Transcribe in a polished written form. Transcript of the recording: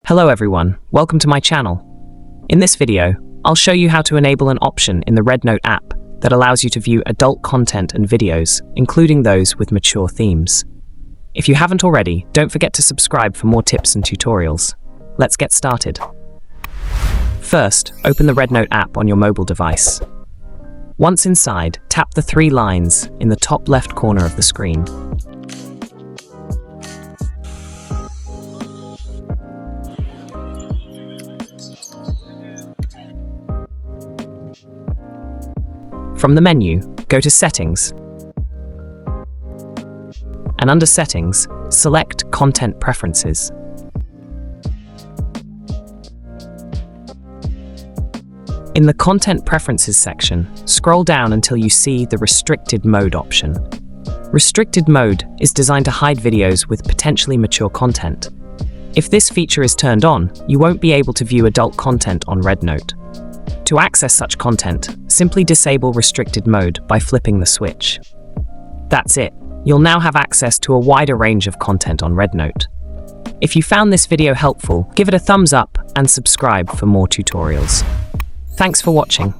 Hello everyone, welcome to my channel. In this video, I'll show you how to enable an option in the RedNote app that allows you to view adult content and videos, including those with mature themes. If you haven't already, don't forget to subscribe for more tips and tutorials. Let's get started. First, open the RedNote app on your mobile device. Once inside, tap the three lines in the top left corner of the screen. From the menu, go to Settings, and under Settings, select Content Preferences. In the Content Preferences section, scroll down until you see the Restricted Mode option. Restricted Mode is designed to hide videos with potentially mature content. If this feature is turned on, you won't be able to view adult content on RedNote. To access such content, simply disable Restricted Mode by flipping the switch. That's it. You'll now have access to a wider range of content on RedNote. If you found this video helpful, give it a thumbs up and subscribe for more tutorials. Thanks for watching.